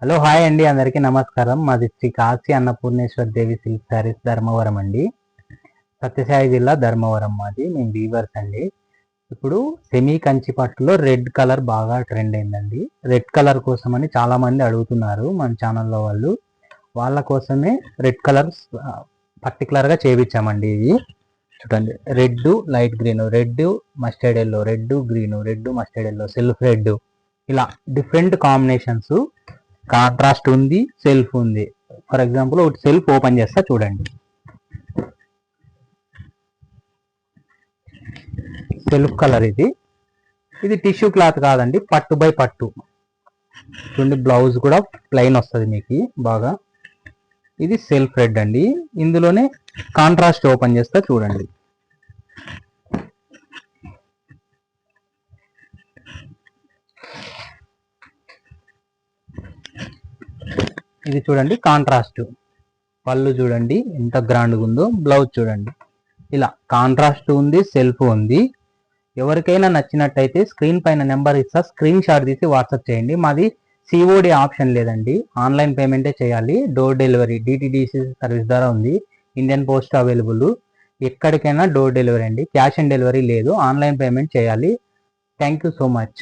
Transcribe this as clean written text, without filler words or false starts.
Hello hi అండి, అందరికీ నమస్కారం. మాది శ్రీ కాశీ అన్నపూర్ణేశ్వర్ దేవి సిల్క్ శారీస్ ధర్మవరం అండి. సత్యసాయి జిల్లా ధర్మవరం మాది. మేము వీవర్స్ అండి. ఇప్పుడు సెమీ కంచి పట్టులో రెడ్ కలర్ బాగా ట్రెండ్ అయిందండి. రెడ్ కలర్ కోసమని చాలా మంది అడుగుతున్నారు మన ఛానల్లో వాళ్ళు. వాళ్ళ కోసమే రెడ్ కలర్ పర్టికులర్గా చేయించామండి. ఇది చూడండి, red light green, red mustard yellow, red green, red mustard yellow, self red, ఇలా డిఫరెంట్ కాంబినేషన్స్. కాంట్రాస్ట్ ఉంది, సెల్ఫ్ ఉంది. ఫర్ ఎగ్జాంపుల్ ఒకటి సెల్ఫ్ ఓపెన్ చేస్తా చూడండి. సెల్ఫ్ కలర్ ఇది. ఇది టిష్యూ క్లాత్ కాదండి, పట్టు బై పట్టు. చూడండి, బ్లౌజ్ కూడా ప్లెయిన్ వస్తుంది మీకు బాగా. ఇది సెల్ఫ్ రెడ్ అండి. ఇందులోనే కాంట్రాస్ట్ ఓపెన్ చేస్తా చూడండి. ఇది చూడండి కాంట్రాస్ట్. పళ్ళు చూడండి ఎంత గ్రాండ్గా ఉందో, బ్లౌజ్ చూడండి ఇలా కాంట్రాస్ట్ ఉంది, సెల్ఫ్ ఉంది. ఎవరికైనా నచ్చినట్టయితే స్క్రీన్ పైన నెంబర్ ఇస్తా, స్క్రీన్ షాట్ తీసి వాట్సాప్ చేయండి. మాది సిఓడి ఆప్షన్ లేదండి, ఆన్లైన్ పేమెంటే చేయాలి. డోర్ డెలివరీ డిటిడిసి సర్వీస్ ద్వారా ఉంది. Indian post available. ఎక్కడికైనా డోర్ డెలివరీ అండి, క్యాష్ ఆన్ డెలివరీ లేదు, ఆన్లైన్ పేమెంట్ చేయాలి. Thank you so much.